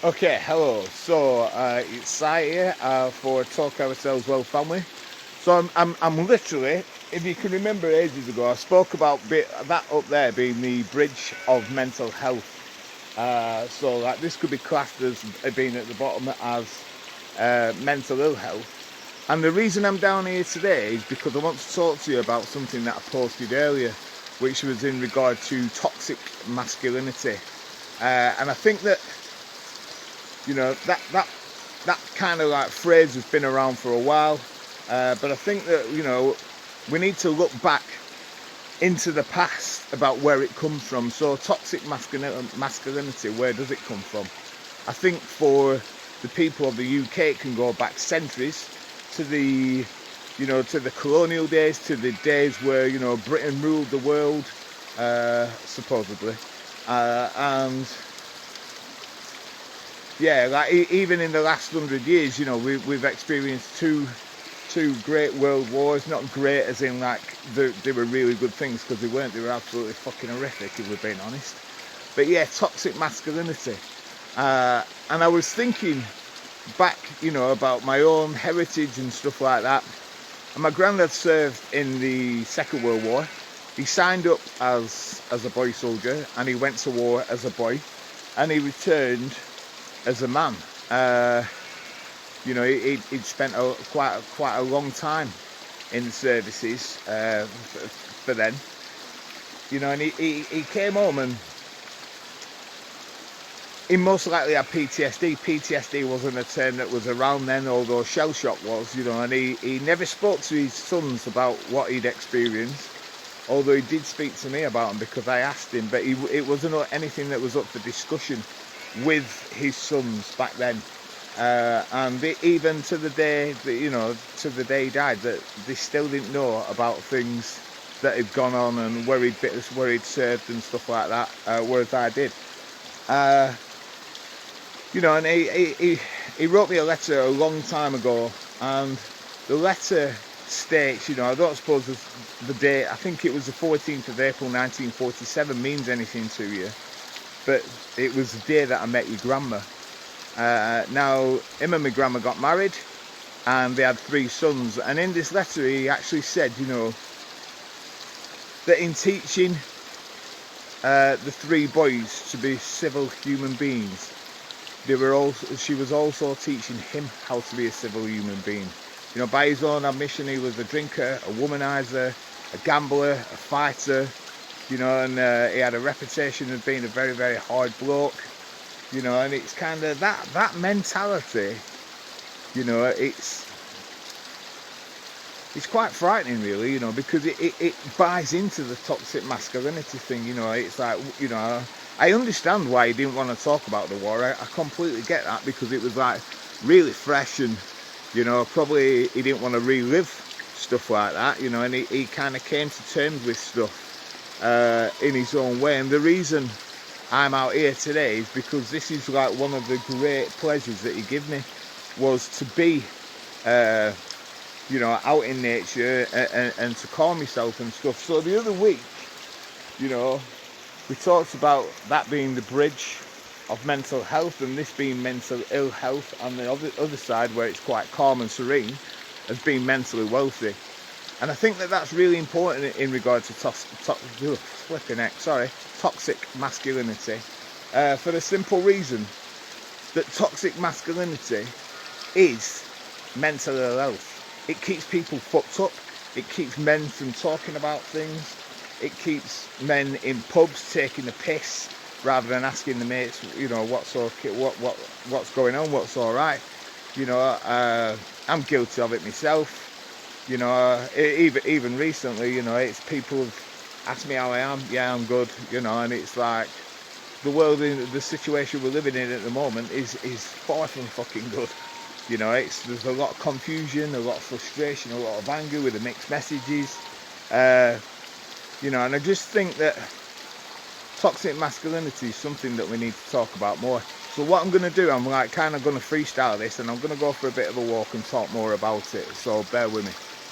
Okay, hello. So it's Si here for Talk Ourselves Well Family. So I'm literally, if you can remember ages ago, I spoke about that up there being the bridge of mental health. So like this could be classed as being at the bottom as mental ill health. And the reason I'm down here today is because I want to talk to you about something that I posted earlier, which was in regard to toxic masculinity. And I think that that kind of like phrase has been around for a while, but I think that we need to look back into the past about where it comes from. So toxic masculinity, where does it come from? I think for the people of the UK, it can go back centuries to the colonial days, to the days where Britain ruled the world, supposedly, and yeah, like even in the last 100 years, we've experienced two great world wars. Not great as in like they were really good things, because they weren't. They were absolutely fucking horrific, if we're being honest. But yeah, toxic masculinity. And I was thinking back, about my own heritage and stuff like that. And my granddad served in the Second World War. He signed up as a boy soldier, and he went to war as a boy, and he returned as a man. He'd spent quite a long time in the services for then. And he came home, and he most likely had PTSD. PTSD wasn't a term that was around then, although shell shock was, and he never spoke to his sons about what he'd experienced, although he did speak to me about them because I asked him, but it wasn't anything that was up for discussion with his sons back then. And even to the day that, to the day he died, that they still didn't know about things that had gone on and where he'd served and stuff like that, whereas I did. And he wrote me a letter a long time ago, and the letter states, I don't suppose the date, I think it was the 14th of April 1947 means anything to you, but it was the day that I met your grandma. Now, him and my grandma got married, and they had 3 sons. And in this letter, he actually said, that in teaching the 3 boys to be civil human beings, she was also teaching him how to be a civil human being. By his own admission, he was a drinker, a womanizer, a gambler, a fighter. And he had a reputation of being a very, very hard bloke, and it's kind of that mentality, it's quite frightening, really, because it buys into the toxic masculinity thing. It's like, I understand why he didn't want to talk about the war. I completely get that, because it was like really fresh, and probably he didn't want to relive stuff like that, and he kind of came to terms with stuff in his own way. And the reason I'm out here today is because this is like one of the great pleasures that he gave me, was to be out in nature and to calm myself and stuff. So the other week, we talked about that being the bridge of mental health, and this being mental ill health, and the other side, where it's quite calm and serene, as being mentally wealthy. And I think that that's really important in regard to toxic masculinity, for the simple reason that toxic masculinity is mental ill health. It keeps people fucked up. It keeps men from talking about things. It keeps men in pubs taking the piss rather than asking the mates, what's okay, what's going on, what's all right. I'm guilty of it myself. Even recently, it's people have asked me how I am. Yeah, I'm good. And it's like the world, in the situation we're living in at the moment, is far from fucking good. There's a lot of confusion, a lot of frustration, a lot of anger with the mixed messages. And I just think that toxic masculinity is something that we need to talk about more. So what I'm going to do, I'm like kind of going to freestyle this, and I'm going to go for a bit of a walk and talk more about it. So bear with me.